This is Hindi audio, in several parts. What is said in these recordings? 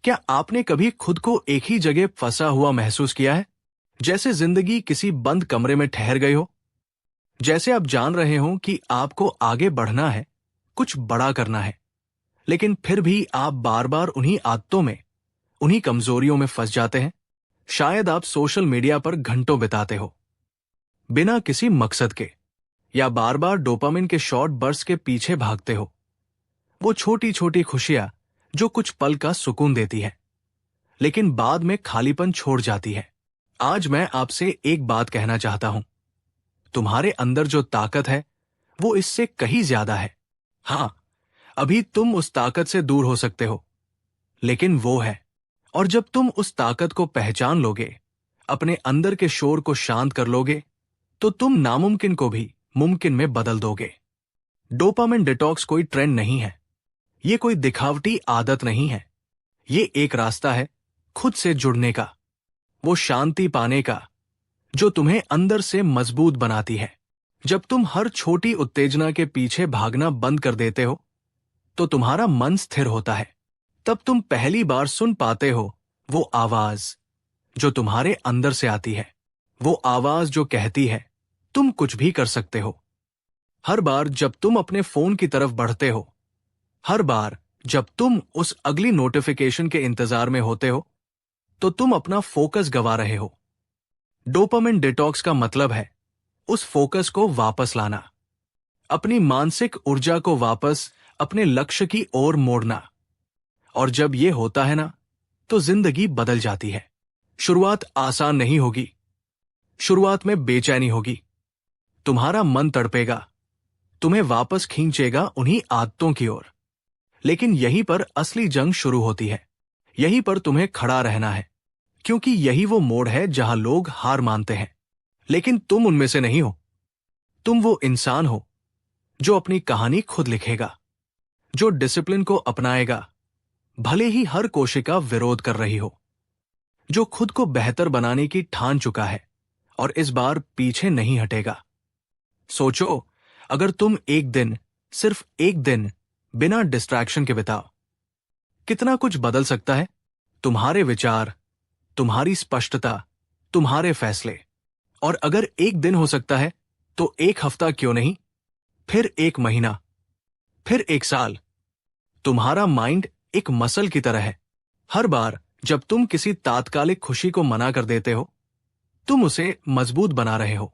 क्या आपने कभी खुद को एक ही जगह फंसा हुआ महसूस किया है, जैसे जिंदगी किसी बंद कमरे में ठहर गई हो? जैसे आप जान रहे हो कि आपको आगे बढ़ना है, कुछ बड़ा करना है, लेकिन फिर भी आप बार बार उन्हीं आदतों में, उन्हीं कमजोरियों में फंस जाते हैं। शायद आप सोशल मीडिया पर घंटों बिताते हो, बिना किसी मकसद के, या बार बार डोपामिन के शॉर्ट बर्स्ट के पीछे भागते हो। वो छोटी छोटी खुशियां जो कुछ पल का सुकून देती है, लेकिन बाद में खालीपन छोड़ जाती है। आज मैं आपसे एक बात कहना चाहता हूं। तुम्हारे अंदर जो ताकत है, वो इससे कहीं ज्यादा है। हां, अभी तुम उस ताकत से दूर हो सकते हो, लेकिन वो है। और जब तुम उस ताकत को पहचान लोगे, अपने अंदर के शोर को शांत कर लोगे, तो तुम नामुमकिन को भी मुमकिन में बदल दोगे। डोपामिन डिटॉक्स कोई ट्रेंड नहीं है, ये कोई दिखावटी आदत नहीं है। ये एक रास्ता है खुद से जुड़ने का, वो शांति पाने का जो तुम्हें अंदर से मजबूत बनाती है। जब तुम हर छोटी उत्तेजना के पीछे भागना बंद कर देते हो, तो तुम्हारा मन स्थिर होता है। तब तुम पहली बार सुन पाते हो वो आवाज जो तुम्हारे अंदर से आती है, वो आवाज जो कहती है तुम कुछ भी कर सकते हो। हर बार जब तुम अपने फोन की तरफ बढ़ते हो, हर बार जब तुम उस अगली नोटिफिकेशन के इंतजार में होते हो, तो तुम अपना फोकस गवा रहे हो। डोपामिन डिटॉक्स का मतलब है उस फोकस को वापस लाना, अपनी मानसिक ऊर्जा को वापस अपने लक्ष्य की ओर मोड़ना। और जब यह होता है ना, तो जिंदगी बदल जाती है। शुरुआत आसान नहीं होगी, शुरुआत में बेचैनी होगी, तुम्हारा मन तड़पेगा, तुम्हें वापस खींचेगा उन्हीं आदतों की ओर। लेकिन यहीं पर असली जंग शुरू होती है। यहीं पर तुम्हें खड़ा रहना है, क्योंकि यही वो मोड़ है जहां लोग हार मानते हैं। लेकिन तुम उनमें से नहीं हो। तुम वो इंसान हो जो अपनी कहानी खुद लिखेगा, जो डिसिप्लिन को अपनाएगा भले ही हर कोशिका विरोध कर रही हो, जो खुद को बेहतर बनाने की ठान चुका है और इस बार पीछे नहीं हटेगा। सोचो, अगर तुम एक दिन, सिर्फ एक दिन बिना डिस्ट्रैक्शन के बिताओ, कितना कुछ बदल सकता है। तुम्हारे विचार, तुम्हारी स्पष्टता, तुम्हारे फैसले। और अगर एक दिन हो सकता है, तो एक हफ्ता क्यों नहीं, फिर एक महीना, फिर एक साल। तुम्हारा माइंड एक मसल की तरह है। हर बार जब तुम किसी तात्कालिक खुशी को मना कर देते हो, तुम उसे मजबूत बना रहे हो।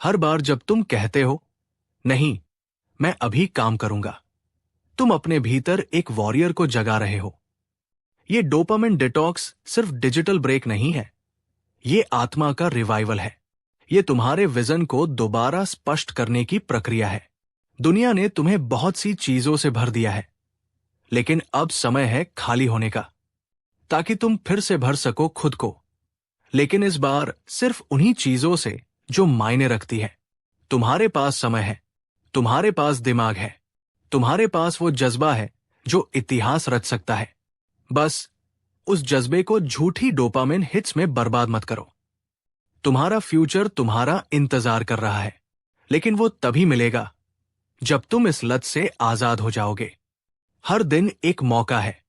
हर बार जब तुम कहते हो नहीं, मैं अभी काम करूंगा, तुम अपने भीतर एक वॉरियर को जगा रहे हो। ये डोपामिन डिटॉक्स सिर्फ डिजिटल ब्रेक नहीं है, ये आत्मा का रिवाइवल है। ये तुम्हारे विजन को दोबारा स्पष्ट करने की प्रक्रिया है। दुनिया ने तुम्हें बहुत सी चीजों से भर दिया है, लेकिन अब समय है खाली होने का, ताकि तुम फिर से भर सको खुद को। लेकिन इस बार सिर्फ उन्हीं चीजों से जो मायने रखती है। तुम्हारे पास समय है, तुम्हारे पास दिमाग है, तुम्हारे पास वो जज्बा है जो इतिहास रच सकता है। बस उस जज्बे को झूठी डोपामिन हिट्स में बर्बाद मत करो। तुम्हारा फ्यूचर तुम्हारा इंतजार कर रहा है, लेकिन वो तभी मिलेगा जब तुम इस लत से आजाद हो जाओगे। हर दिन एक मौका है,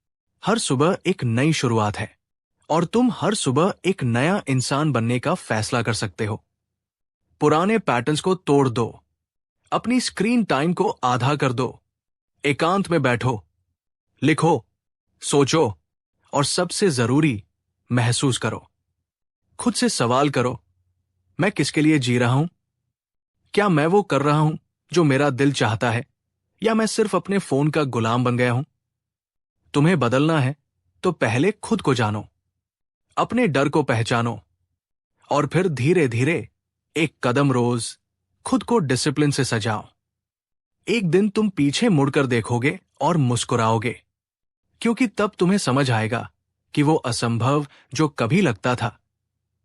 हर सुबह एक नई शुरुआत है, और तुम हर सुबह एक नया इंसान बनने का फैसला कर सकते हो। पुराने पैटर्न्स को तोड़ दो, अपनी स्क्रीन टाइम को आधा कर दो, एकांत में बैठो, लिखो, सोचो, और सबसे जरूरी, महसूस करो। खुद से सवाल करो, मैं किसके लिए जी रहा हूं? क्या मैं वो कर रहा हूं जो मेरा दिल चाहता है, या मैं सिर्फ अपने फोन का गुलाम बन गया हूं? तुम्हें बदलना है तो पहले खुद को जानो, अपने डर को पहचानो, और फिर धीरे धीरे एक कदम रोज खुद को डिसिप्लिन से सजाओ। एक दिन तुम पीछे मुड़कर देखोगे और मुस्कुराओगे, क्योंकि तब तुम्हें समझ आएगा कि वो असंभव जो कभी लगता था,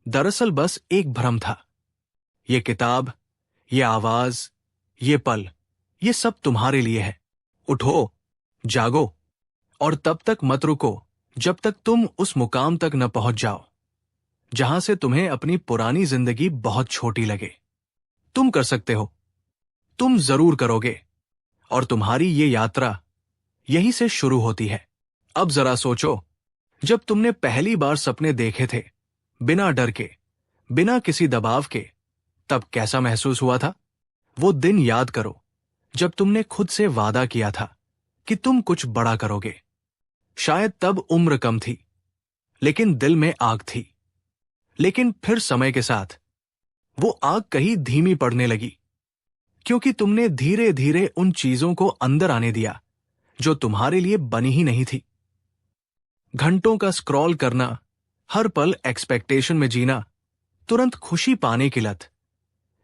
दरअसल बस एक भ्रम था। ये किताब, ये आवाज, ये पल, ये सब तुम्हारे लिए है। उठो, जागो, और तब तक मत रुको जब तक तुम उस मुकाम तक न पहुंच जाओ जहां से तुम्हें अपनी पुरानी जिंदगी बहुत छोटी लगे। तुम कर सकते हो, तुम जरूर करोगे, और तुम्हारी ये यात्रा यहीं से शुरू होती है। अब जरा सोचो, जब तुमने पहली बार सपने देखे थे, बिना डर के, बिना किसी दबाव के, तब कैसा महसूस हुआ था? वो दिन याद करो जब तुमने खुद से वादा किया था कि तुम कुछ बड़ा करोगे। शायद तब उम्र कम थी, लेकिन दिल में आग थी। लेकिन फिर समय के साथ वो आग कहीं धीमी पड़ने लगी, क्योंकि तुमने धीरे धीरे उन चीजों को अंदर आने दिया जो तुम्हारे लिए बनी ही नहीं थी। घंटों का स्क्रॉल करना, हर पल एक्सपेक्टेशन में जीना, तुरंत खुशी पाने की लत,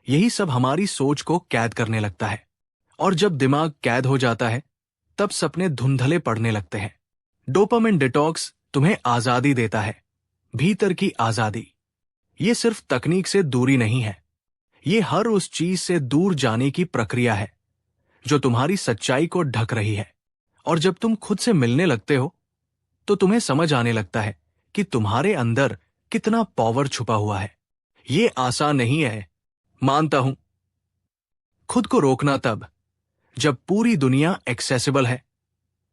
यही सब हमारी सोच को कैद करने लगता है। और जब दिमाग कैद हो जाता है, तब सपने धुंधले पड़ने लगते हैं। डोपामिन डिटॉक्स तुम्हें आजादी देता है, भीतर की आजादी। ये सिर्फ तकनीक से दूरी नहीं है, ये हर उस चीज से दूर जाने की प्रक्रिया है जो तुम्हारी सच्चाई को ढक रही है। और जब तुम खुद से मिलने लगते हो, तो तुम्हें समझ आने लगता है कि तुम्हारे अंदर कितना पावर छुपा हुआ है। ये आसान नहीं है, मानता हूं। खुद को रोकना तब जब पूरी दुनिया एक्सेसिबल है,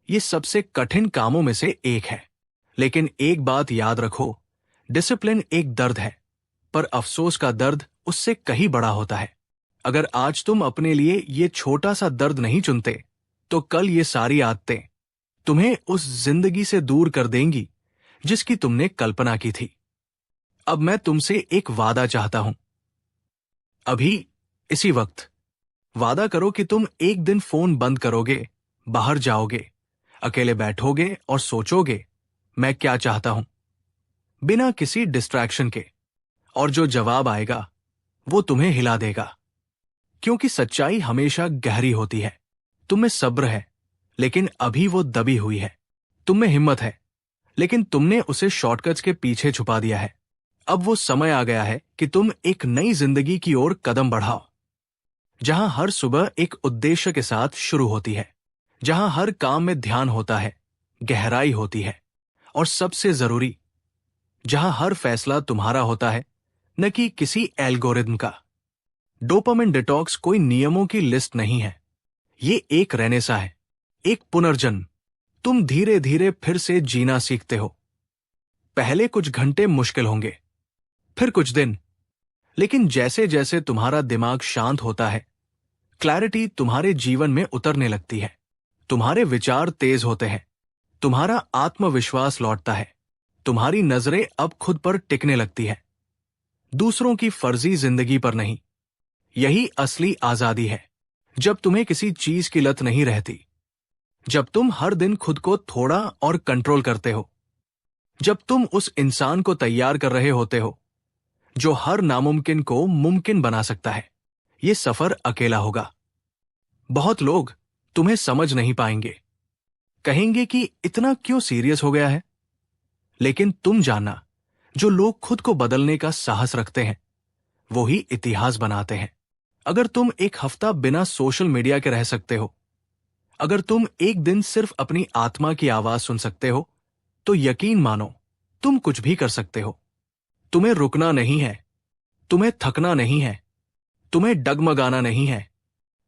ये सबसे कठिन कामों में से एक है। लेकिन एक बात याद रखो, डिसिप्लिन एक दर्द है, पर अफसोस का दर्द उससे कहीं बड़ा होता है। अगर आज तुम अपने लिए ये छोटा सा दर्द नहीं चुनते, तो कल ये सारी आदतें तुम्हें उस जिंदगी से दूर कर देंगी जिसकी तुमने कल्पना की थी। अब मैं तुमसे एक वादा चाहता हूं। अभी, इसी वक्त, वादा करो कि तुम एक दिन फोन बंद करोगे, बाहर जाओगे, अकेले बैठोगे और सोचोगे, मैं क्या चाहता हूं, बिना किसी डिस्ट्रैक्शन के। और जो जवाब आएगा वो तुम्हें हिला देगा, क्योंकि सच्चाई हमेशा गहरी होती है। तुम में सब्र है, लेकिन अभी वो दबी हुई है। तुम में हिम्मत है, लेकिन तुमने उसे शॉर्टकट्स के पीछे छुपा दिया है। अब वो समय आ गया है कि तुम एक नई जिंदगी की ओर कदम बढ़ाओ, जहां हर सुबह एक उद्देश्य के साथ शुरू होती है, जहां हर काम में ध्यान होता है, गहराई होती है, और सबसे जरूरी, जहां हर फैसला तुम्हारा होता है, न कि किसी एल्गोरिदम का। डोपामिन डिटॉक्स कोई नियमों की लिस्ट नहीं है, ये एक रेनेसा है, एक पुनर्जन्म। तुम धीरे धीरे फिर से जीना सीखते हो। पहले कुछ घंटे मुश्किल होंगे, फिर कुछ दिन, लेकिन जैसे जैसे तुम्हारा दिमाग शांत होता है, क्लैरिटी तुम्हारे जीवन में उतरने लगती है। तुम्हारे विचार तेज होते हैं, तुम्हारा आत्मविश्वास लौटता है, तुम्हारी नजरें अब खुद पर टिकने लगती है, दूसरों की फर्जी जिंदगी पर नहीं। यही असली आजादी है, जब तुम्हें किसी चीज की लत नहीं रहती, जब तुम हर दिन खुद को थोड़ा और कंट्रोल करते हो, जब तुम उस इंसान को तैयार कर रहे होते हो जो हर नामुमकिन को मुमकिन बना सकता है। ये सफर अकेला होगा। बहुत लोग तुम्हें समझ नहीं पाएंगे, कहेंगे कि इतना क्यों सीरियस हो गया है। लेकिन तुम जानना, जो लोग खुद को बदलने का साहस रखते हैं, वो ही इतिहास बनाते हैं। अगर तुम एक हफ्ता बिना सोशल मीडिया के रह सकते हो, अगर तुम एक दिन सिर्फ अपनी आत्मा की आवाज सुन सकते हो, तो यकीन मानो, तुम कुछ भी कर सकते हो। तुम्हें रुकना नहीं है, तुम्हें थकना नहीं है, तुम्हें डगमगाना नहीं है।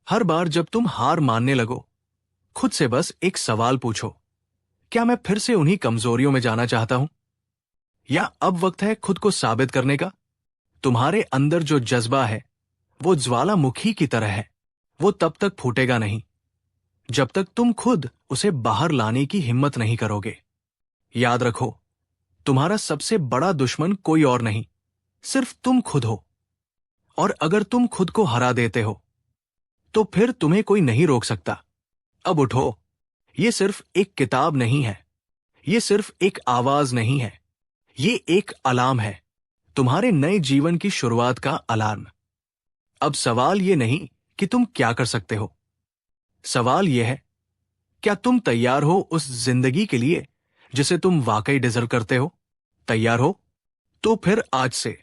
हर बार जब तुम हार मानने लगो, खुद से बस एक सवाल पूछो, क्या मैं फिर से उन्हीं कमजोरियों में जाना चाहता हूं, या अब वक्त है खुद को साबित करने का? तुम्हारे अंदर जो जज्बा है, वो ज्वालामुखी की तरह है। वो तब तक फूटेगा नहीं जब तक तुम खुद उसे बाहर लाने की हिम्मत नहीं करोगे। याद रखो, तुम्हारा सबसे बड़ा दुश्मन कोई और नहीं, सिर्फ तुम खुद हो। और अगर तुम खुद को हरा देते हो, तो फिर तुम्हें कोई नहीं रोक सकता। अब उठो, ये सिर्फ एक किताब नहीं है, ये सिर्फ एक आवाज नहीं है, ये एक अलार्म है, तुम्हारे नए जीवन की शुरुआत का अलार्म। अब सवाल ये नहीं कि तुम क्या कर सकते हो, सवाल यह है, क्या तुम तैयार हो उस जिंदगी के लिए जिसे तुम वाकई डिजर्व करते हो? तैयार हो? तो फिर आज से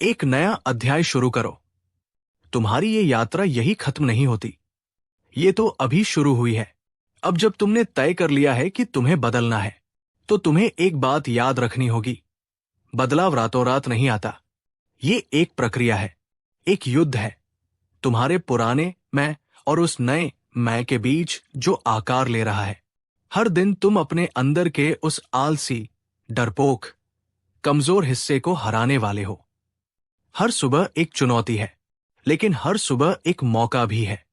एक नया अध्याय शुरू करो। तुम्हारी ये यात्रा यही खत्म नहीं होती, ये तो अभी शुरू हुई है। अब जब तुमने तय कर लिया है कि तुम्हें बदलना है, तो तुम्हें एक बात याद रखनी होगी, बदलाव रातों रात नहीं आता। ये एक प्रक्रिया है, एक युद्ध है, तुम्हारे पुराने मैं और उस नए मैं के बीच जो आकार ले रहा है। हर दिन तुम अपने अंदर के उस आलसी, डरपोक, कमजोर हिस्से को हराने वाले हो। हर सुबह एक चुनौती है, लेकिन हर सुबह एक मौका भी है।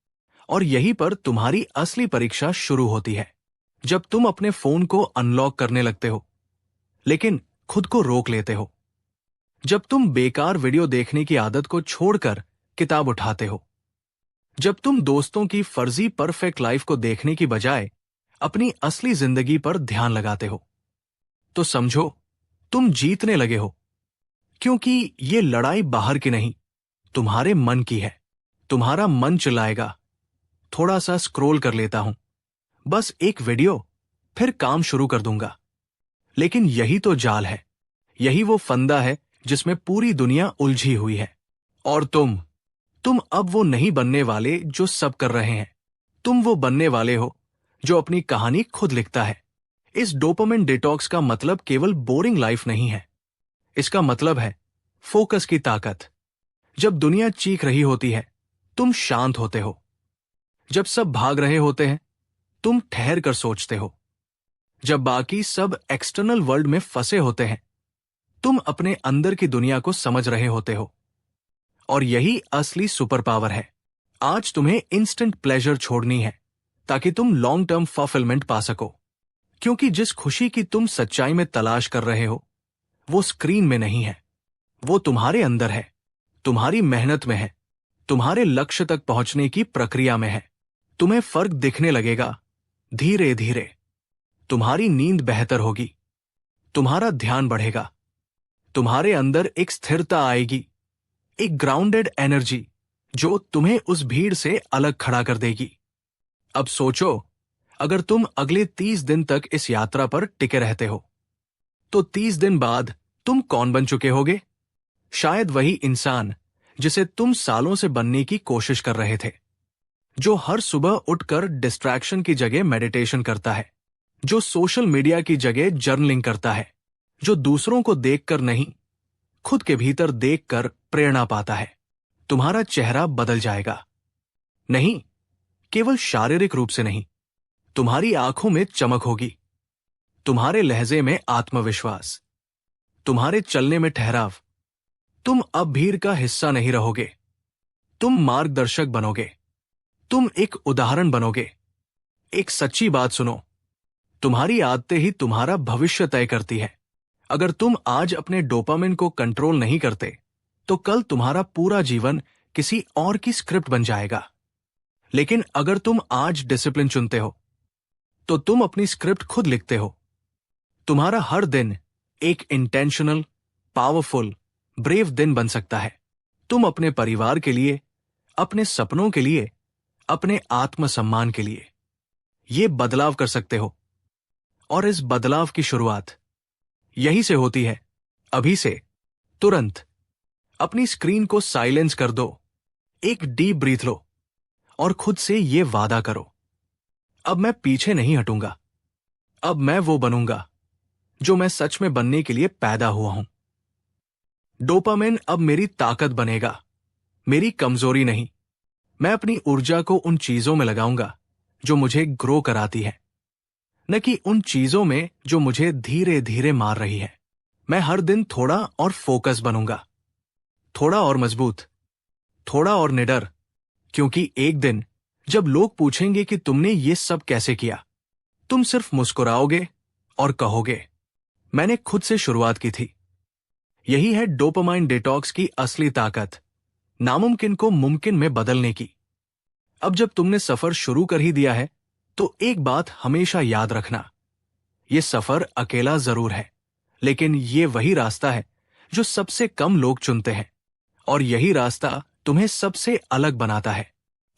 और यहीं पर तुम्हारी असली परीक्षा शुरू होती है, जब तुम अपने फोन को अनलॉक करने लगते हो, लेकिन खुद को रोक लेते हो। जब तुम बेकार वीडियो देखने की आदत को छोड़कर किताब उठाते हो। जब तुम दोस्तों की फर्जी परफेक्ट लाइफ को देखने की बजाय अपनी असली जिंदगी पर ध्यान लगाते हो। तो समझो, तुम जीतने लगे हो। क्योंकि ये लड़ाई बाहर की नहीं, तुम्हारे मन की है। तुम्हारा मन चिल्लाएगा, थोड़ा सा स्क्रॉल कर लेता हूं, बस एक वीडियो, फिर काम शुरू कर दूंगा। लेकिन यही तो जाल है, यही वो फंदा है जिसमें पूरी दुनिया उलझी हुई है। और तुम अब वो नहीं बनने वाले जो सब कर रहे हैं। तुम वो बनने वाले हो जो अपनी कहानी खुद लिखता है। इस डोपामिन डिटॉक्स का मतलब केवल बोरिंग लाइफ नहीं है। इसका मतलब है फोकस की ताकत। जब दुनिया चीख रही होती है, तुम शांत होते हो। जब सब भाग रहे होते हैं, तुम ठहर कर सोचते हो। जब बाकी सब एक्सटर्नल वर्ल्ड में फंसे होते हैं, तुम अपने अंदर की दुनिया को समझ रहे होते हो। और यही असली सुपर पावर है। आज तुम्हें इंस्टेंट प्लेजर छोड़नी है, ताकि तुम लॉन्ग टर्म फुलफिलमेंट पा सको। क्योंकि जिस खुशी की तुम सच्चाई में तलाश कर रहे हो, वो स्क्रीन में नहीं है, वो तुम्हारे अंदर है, तुम्हारी मेहनत में है, तुम्हारे लक्ष्य तक पहुंचने की प्रक्रिया में है। तुम्हें फर्क दिखने लगेगा, धीरे धीरे। तुम्हारी नींद बेहतर होगी, तुम्हारा ध्यान बढ़ेगा, तुम्हारे अंदर एक स्थिरता आएगी, एक ग्राउंडेड एनर्जी जो तुम्हें उस भीड़ से अलग खड़ा कर देगी। अब सोचो, अगर तुम अगले 30 दिन तक इस यात्रा पर टिके रहते हो, तो 30 दिन बाद तुम कौन बन चुके होगे? शायद वही इंसान जिसे तुम सालों से बनने की कोशिश कर रहे थे। जो हर सुबह उठकर डिस्ट्रैक्शन की जगह मेडिटेशन करता है, जो सोशल मीडिया की जगह जर्नलिंग करता है, जो दूसरों को देखकर नहीं, खुद के भीतर देखकर प्रेरणा पाता है। तुम्हारा चेहरा बदल जाएगा। नहीं, केवल शारीरिक रूप से नहीं, तुम्हारी आंखों में चमक होगी, तुम्हारे लहजे में आत्मविश्वास, तुम्हारे चलने में ठहराव। तुम अब भीड़ का हिस्सा नहीं रहोगे, तुम मार्गदर्शक बनोगे, तुम एक उदाहरण बनोगे। एक सच्ची बात सुनो, तुम्हारी आदतें ही तुम्हारा भविष्य तय करती है। अगर तुम आज अपने डोपामिन को कंट्रोल नहीं करते, तो कल तुम्हारा पूरा जीवन किसी और की स्क्रिप्ट बन जाएगा। लेकिन अगर तुम आज डिसिप्लिन चुनते हो, तो तुम अपनी स्क्रिप्ट खुद लिखते हो। तुम्हारा हर दिन एक इंटेंशनल, पावरफुल, ब्रेव दिन बन सकता है। तुम अपने परिवार के लिए, अपने सपनों के लिए, अपने आत्मसम्मान के लिए ये बदलाव कर सकते हो। और इस बदलाव की शुरुआत यहीं से होती है, अभी से, तुरंत। अपनी स्क्रीन को साइलेंस कर दो, एक डीप ब्रीथ लो और खुद से ये वादा करो, अब मैं पीछे नहीं हटूंगा। अब मैं वो बनूंगा जो मैं सच में बनने के लिए पैदा हुआ हूं। डोपामिन अब मेरी ताकत बनेगा, मेरी कमजोरी नहीं। मैं अपनी ऊर्जा को उन चीजों में लगाऊंगा जो मुझे ग्रो कराती है, न कि उन चीजों में जो मुझे धीरे धीरे मार रही है। मैं हर दिन थोड़ा और फोकस बनूंगा, थोड़ा और मजबूत, थोड़ा और निडर। क्योंकि एक दिन जब लोग पूछेंगे कि तुमने ये सब कैसे किया, तुम सिर्फ मुस्कुराओगे और कहोगे, मैंने खुद से शुरुआत की थी। यही है डोपामाइन डिटॉक्स की असली ताकत, नामुमकिन को मुमकिन में बदलने की। अब जब तुमने सफर शुरू कर ही दिया है, तो एक बात हमेशा याद रखना, ये सफर अकेला जरूर है, लेकिन ये वही रास्ता है जो सबसे कम लोग चुनते हैं। और यही रास्ता तुम्हें सबसे अलग बनाता है।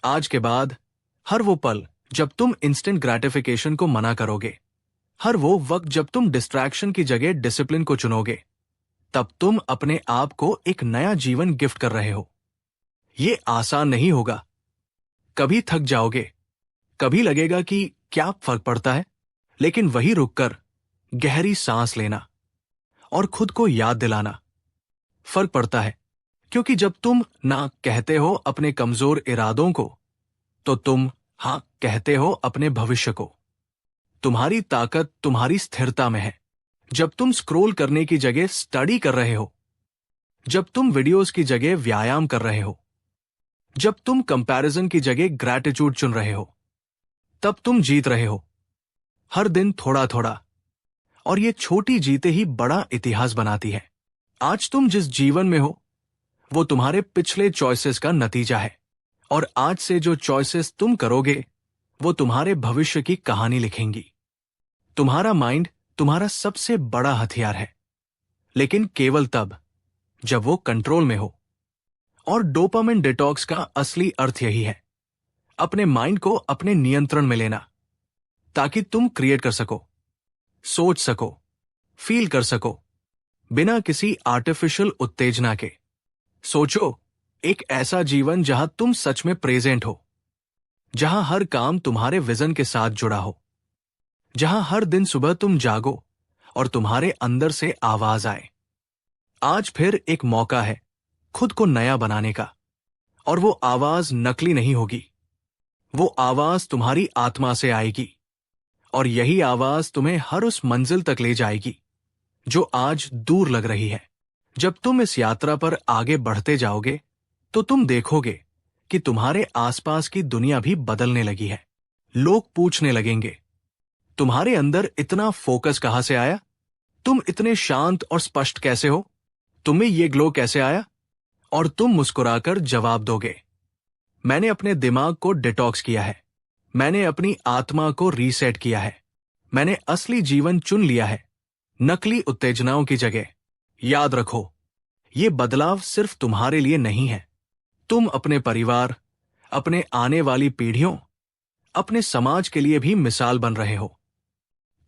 आज के बाद हर वो पल जब तुम इंस्टेंट ग्रेटिफिकेशन को मना करोगे, हर वो वक्त जब तुम डिस्ट्रैक्शन की जगह डिसिप्लिन को चुनोगे, तब तुम अपने आप को एक नया जीवन गिफ्ट कर रहे हो। ये आसान नहीं होगा, कभी थक जाओगे, कभी लगेगा कि क्या फर्क पड़ता है, लेकिन वही रुककर गहरी सांस लेना और खुद को याद दिलाना, फर्क पड़ता है। क्योंकि जब तुम ना कहते हो अपने कमजोर इरादों को, तो तुम हाँ कहते हो अपने भविष्य को। तुम्हारी ताकत तुम्हारी स्थिरता में है, जब तुम स्क्रॉल करने की जगह स्टडी कर रहे हो, जब तुम वीडियोस की जगह व्यायाम कर रहे हो, जब तुम कंपैरिजन की जगह ग्रैटिट्यूड चुन रहे हो, तब तुम जीत रहे हो, हर दिन थोड़ा थोड़ा। और ये छोटी जीते ही बड़ा इतिहास बनाती है। आज तुम जिस जीवन में हो वो तुम्हारे पिछले चॉइसेस का नतीजा है, और आज से जो चॉइसेस तुम करोगे वो तुम्हारे भविष्य की कहानी लिखेंगी। तुम्हारा माइंड तुम्हारा सबसे बड़ा हथियार है, लेकिन केवल तब जब वो कंट्रोल में हो। और डोपामिन डिटॉक्स का असली अर्थ यही है, अपने माइंड को अपने नियंत्रण में लेना, ताकि तुम क्रिएट कर सको, सोच सको, फील कर सको, बिना किसी आर्टिफिशियल उत्तेजना के। सोचो, एक ऐसा जीवन जहां तुम सच में प्रेजेंट हो, जहां हर काम तुम्हारे विजन के साथ जुड़ा हो, जहां हर दिन सुबह तुम जागो और तुम्हारे अंदर से आवाज आए, आज फिर एक मौका है खुद को नया बनाने का। और वो आवाज नकली नहीं होगी, वो आवाज तुम्हारी आत्मा से आएगी, और यही आवाज तुम्हें हर उस मंजिल तक ले जाएगी जो आज दूर लग रही है। जब तुम इस यात्रा पर आगे बढ़ते जाओगे तो तुम देखोगे कि तुम्हारे आसपास की दुनिया भी बदलने लगी है। लोग पूछने लगेंगे, तुम्हारे अंदर इतना फोकस कहां से आया? तुम इतने शांत और स्पष्ट कैसे हो? तुम्हें ये ग्लो कैसे आया? और तुम मुस्कुराकर जवाब दोगे, मैंने अपने दिमाग को डिटॉक्स किया है, मैंने अपनी आत्मा को रीसेट किया है, मैंने असली जीवन चुन लिया है, नकली उत्तेजनाओं की जगह। याद रखो, ये बदलाव सिर्फ तुम्हारे लिए नहीं है, तुम अपने परिवार, अपने आने वाली पीढ़ियों, अपने समाज के लिए भी मिसाल बन रहे हो।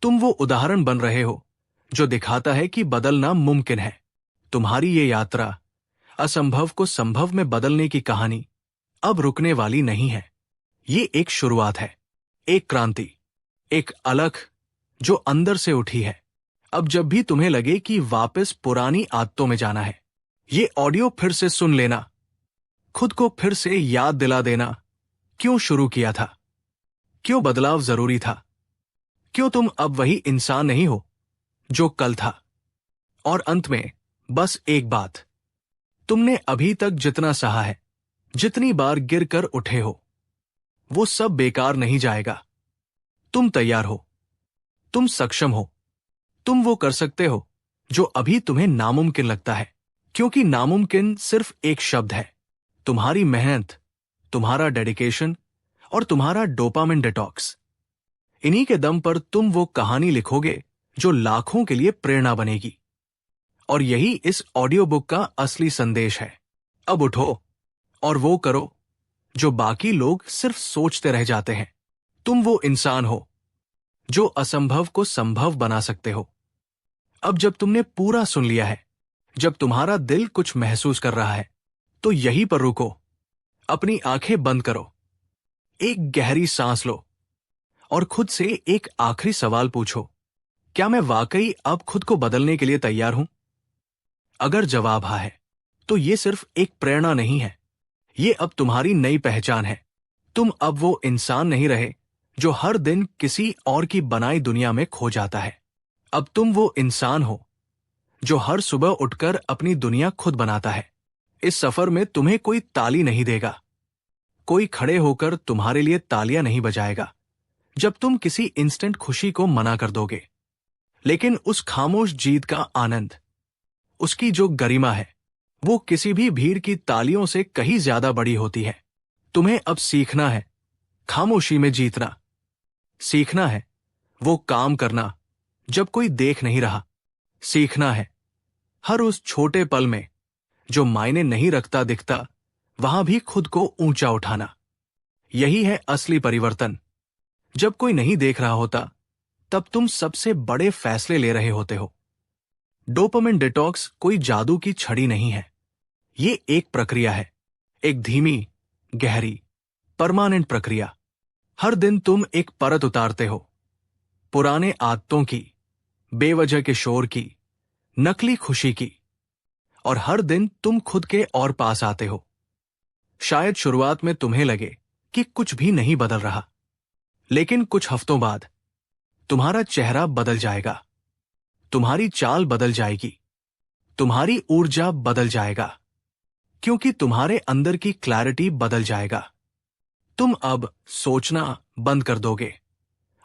तुम वो उदाहरण बन रहे हो जो दिखाता है कि बदलना मुमकिन है। तुम्हारी ये यात्रा, असंभव को संभव में बदलने की कहानी, अब रुकने वाली नहीं है। ये एक शुरुआत है, एक क्रांति, एक अलख जो अंदर से उठी है। अब जब भी तुम्हें लगे कि वापस पुरानी आदतों में जाना है, ये ऑडियो फिर से सुन लेना, खुद को फिर से याद दिला देना क्यों शुरू किया था, क्यों बदलाव जरूरी था, क्यों तुम अब वही इंसान नहीं हो जो कल था। और अंत में बस एक बात, तुमने अभी तक जितना सहा है, जितनी बार गिरकर उठे हो, वो सब बेकार नहीं जाएगा। तुम तैयार हो, तुम सक्षम हो, तुम वो कर सकते हो जो अभी तुम्हें नामुमकिन लगता है। क्योंकि नामुमकिन सिर्फ एक शब्द है, तुम्हारी मेहनत, तुम्हारा डेडिकेशन और तुम्हारा डोपामिन डिटॉक्स। इन्हीं के दम पर तुम वो कहानी लिखोगे जो लाखों के लिए प्रेरणा बनेगी। और यही इस ऑडियो बुक का असली संदेश है। अब उठो और वो करो जो बाकी लोग सिर्फ सोचते रह जाते हैं। तुम वो इंसान हो जो असंभव को संभव बना सकते हो। अब जब तुमने पूरा सुन लिया है, जब तुम्हारा दिल कुछ महसूस कर रहा है, तो यहीं पर रुको, अपनी आंखें बंद करो, एक गहरी सांस लो और खुद से एक आखिरी सवाल पूछो, क्या मैं वाकई अब खुद को बदलने के लिए तैयार हूं? अगर जवाब हाँ है, तो ये सिर्फ एक प्रेरणा नहीं है, ये अब तुम्हारी नई पहचान है। तुम अब वो इंसान नहीं रहे जो हर दिन किसी और की बनाई दुनिया में खो जाता है। अब तुम वो इंसान हो जो हर सुबह उठकर अपनी दुनिया खुद बनाता है। इस सफर में तुम्हें कोई ताली नहीं देगा, कोई खड़े होकर तुम्हारे लिए तालियां नहीं बजाएगा जब तुम किसी इंस्टेंट खुशी को मना कर दोगे। लेकिन उस खामोश जीत का आनंद, उसकी जो गरिमा है, वो किसी भी भीड़ की तालियों से कहीं ज्यादा बड़ी होती है। तुम्हें अब सीखना है खामोशी में जीतना, सीखना है वो काम करना जब कोई देख नहीं रहा, सीखना है हर उस छोटे पल में जो मायने नहीं रखता दिखता, वहां भी खुद को ऊंचा उठाना। यही है असली परिवर्तन। जब कोई नहीं देख रहा होता, तब तुम सबसे बड़े फैसले ले रहे होते हो। डोपामिन डिटॉक्स कोई जादू की छड़ी नहीं है, ये एक प्रक्रिया है, एक धीमी, गहरी, परमानेंट प्रक्रिया। हर दिन तुम एक परत उतारते हो, पुराने आदतों की, बेवजह के शोर की, नकली खुशी की, और हर दिन तुम खुद के और पास आते हो। शायद शुरुआत में तुम्हें लगे कि कुछ भी नहीं बदल रहा, लेकिन कुछ हफ्तों बाद तुम्हारा चेहरा बदल जाएगा, तुम्हारी चाल बदल जाएगी, तुम्हारी ऊर्जा बदल जाएगा, क्योंकि तुम्हारे अंदर की क्लैरिटी बदल जाएगा। तुम अब सोचना बंद कर दोगे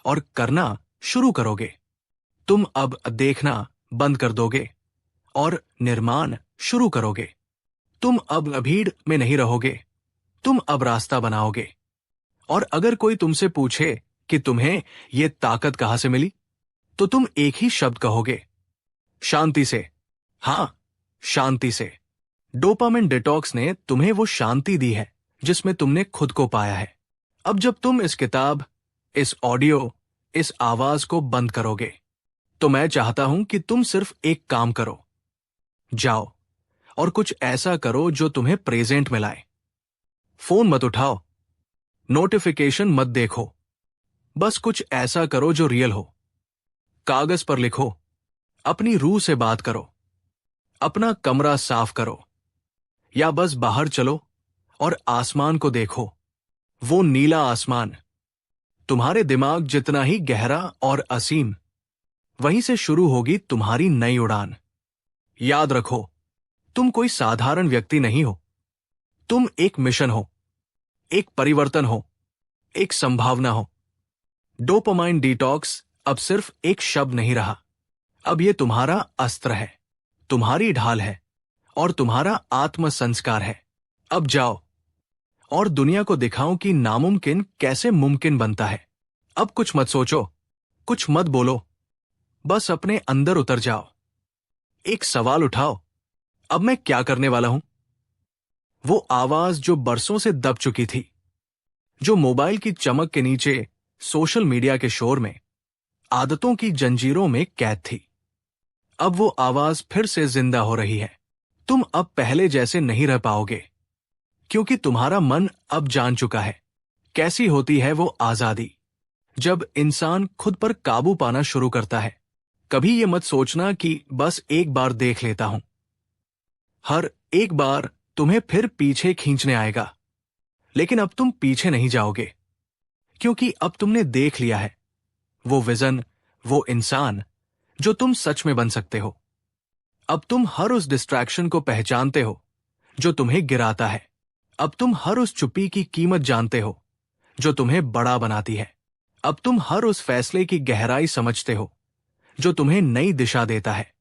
और करना शुरू करोगे। तुम अब देखना बंद कर दोगे और निर्माण शुरू करोगे। तुम अब भीड़ में नहीं रहोगे, तुम अब रास्ता बनाओगे। और अगर कोई तुमसे पूछे कि तुम्हें ये ताकत कहां से मिली, तो तुम एक ही शब्द कहोगे, शांति से। हां, शांति से। डोपामिन डिटॉक्स ने तुम्हें वो शांति दी है जिसमें तुमने खुद को पाया है। अब जब तुम इस किताब, इस ऑडियो, इस आवाज को बंद करोगे, तो मैं चाहता हूं कि तुम सिर्फ एक काम करो। जाओ और कुछ ऐसा करो जो तुम्हें प्रेजेंट में लाए। फोन मत उठाओ, नोटिफिकेशन मत देखो, बस कुछ ऐसा करो जो रियल हो। कागज पर लिखो, अपनी रूह से बात करो, अपना कमरा साफ करो, या बस बाहर चलो और आसमान को देखो। वो नीला आसमान। तुम्हारे दिमाग जितना ही गहरा और असीम, वहीं से शुरू होगी तुम्हारी नई उड़ान। याद रखो, तुम कोई साधारण व्यक्ति नहीं हो। तुम एक मिशन हो, एक परिवर्तन हो, एक संभावना हो। डोपामाइन डिटॉक्स अब सिर्फ एक शब्द नहीं रहा, अब ये तुम्हारा अस्त्र है, तुम्हारी ढाल है और तुम्हारा आत्म संस्कार है। अब जाओ और दुनिया को दिखाओ कि नामुमकिन कैसे मुमकिन बनता है। अब कुछ मत सोचो, कुछ मत बोलो, बस अपने अंदर उतर जाओ। एक सवाल उठाओ, अब मैं क्या करने वाला हूं? वो आवाज जो बरसों से दब चुकी थी, जो मोबाइल की चमक के नीचे, सोशल मीडिया के शोर में, आदतों की जंजीरों में कैद थी, अब वो आवाज फिर से जिंदा हो रही है। तुम अब पहले जैसे नहीं रह पाओगे, क्योंकि तुम्हारा मन अब जान चुका है कैसी होती है वो आजादी, जब इंसान खुद पर काबू पाना शुरू करता है। कभी ये मत सोचना कि बस एक बार देख लेता हूं। हर एक बार तुम्हें फिर पीछे खींचने आएगा, लेकिन अब तुम पीछे नहीं जाओगे, क्योंकि अब तुमने देख लिया है वो विजन, वो इंसान जो तुम सच में बन सकते हो। अब तुम हर उस डिस्ट्रैक्शन को पहचानते हो जो तुम्हें गिराता है। अब तुम हर उस चुप्पी की कीमत जानते हो जो तुम्हें बड़ा बनाती है। अब तुम हर उस फैसले की गहराई समझते हो जो तुम्हें नई दिशा देता है।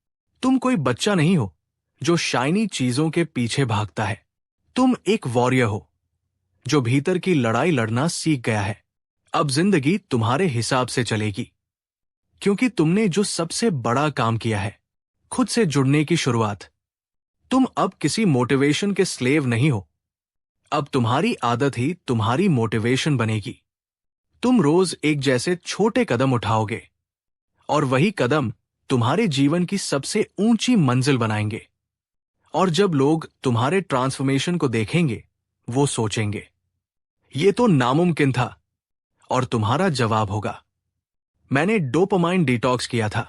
तुम कोई बच्चा नहीं हो जो शाइनी चीजों के पीछे भागता है। तुम एक वॉरियर हो जो भीतर की लड़ाई लड़ना सीख गया है। अब जिंदगी तुम्हारे हिसाब से चलेगी, क्योंकि तुमने जो सबसे बड़ा काम किया है, खुद से जुड़ने की शुरुआत। तुम अब किसी मोटिवेशन के स्लेव नहीं हो, अब तुम्हारी आदत ही तुम्हारी मोटिवेशन बनेगी। तुम रोज एक जैसे छोटे कदम उठाओगे और वही कदम तुम्हारे जीवन की सबसे ऊंची मंजिल बनाएंगे। और जब लोग तुम्हारे ट्रांसफॉर्मेशन को देखेंगे, वो सोचेंगे, ये तो नामुमकिन था। और तुम्हारा जवाब होगा, मैंने डोपामाइन डिटॉक्स किया था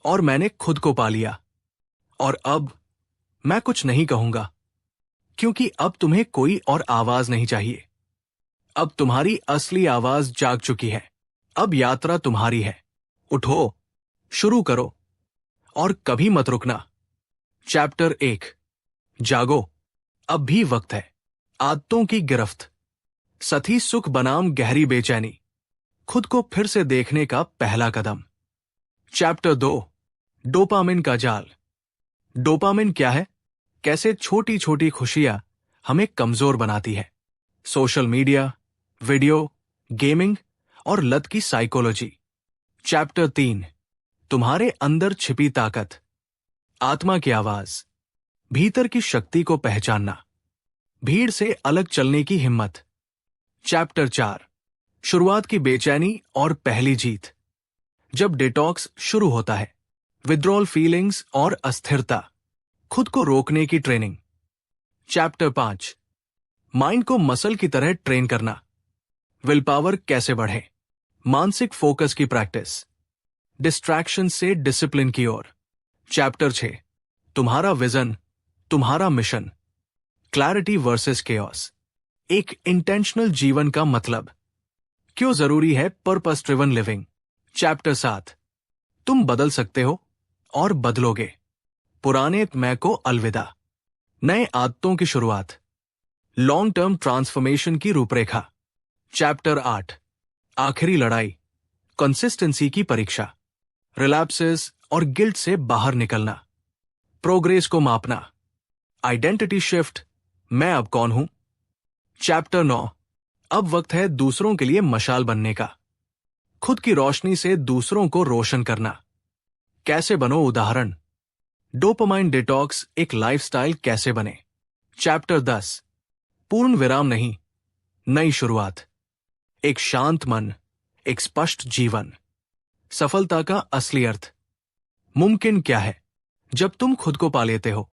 और मैंने खुद को पा लिया। और अब मैं कुछ नहीं कहूंगा, क्योंकि अब तुम्हें कोई और आवाज नहीं चाहिए। अब तुम्हारी असली आवाज जाग चुकी है। अब यात्रा तुम्हारी है। उठो, शुरू करो और कभी मत रुकना। चैप्टर 1, जागो, अब भी वक्त है। आदतों की गिरफ्त, सथी सुख बनाम गहरी बेचैनी, खुद को फिर से देखने का पहला कदम। चैप्टर 2, डोपामिन का जाल। डोपामिन क्या है, कैसे छोटी छोटी खुशियां हमें कमजोर बनाती है। सोशल मीडिया, वीडियो, गेमिंग और लत की साइकोलॉजी। चैप्टर 3, तुम्हारे अंदर छिपी ताकत, आत्मा की आवाज, भीतर की शक्ति को पहचानना, भीड़ से अलग चलने की हिम्मत। चैप्टर 4, शुरुआत की बेचैनी और पहली जीत। जब डिटॉक्स शुरू होता है, विड्रॉल फीलिंग्स और अस्थिरता, खुद को रोकने की ट्रेनिंग। चैप्टर 5, माइंड को मसल की तरह ट्रेन करना, विल पावर कैसे बढ़े, मानसिक फोकस की प्रैक्टिस, डिस्ट्रैक्शन से डिसिप्लिन की ओर। चैप्टर 6, तुम्हारा विजन, तुम्हारा मिशन, क्लैरिटी वर्सेस केओस, एक इंटेंशनल जीवन का मतलब, क्यों जरूरी है पर्पस ड्रिवन लिविंग। चैप्टर 7, तुम बदल सकते हो, और बदलोगे। पुराने मैं को अलविदा। नए आदतों की शुरुआत। लॉन्ग टर्म ट्रांसफॉर्मेशन की रूपरेखा। चैप्टर 8, आखिरी लड़ाई, कंसिस्टेंसी की परीक्षा। रिलैप्सेस और गिल्ट से बाहर निकलना। प्रोग्रेस को मापना। आइडेंटिटी शिफ्ट, मैं अब कौन हूं। चैप्टर 9, अब वक्त है दूसरों के लिए मशाल बनने का। खुद की रोशनी से दूसरों को रोशन करना। कैसे बनो उदाहरण। डोपामाइन डिटॉक्स एक लाइफस्टाइल कैसे बने। चैप्टर 10, पूर्ण विराम नहीं, नई शुरुआत। एक शांत मन, एक स्पष्ट जीवन। सफलता का असली अर्थ। मुमकिन क्या है जब तुम खुद को पा लेते हो।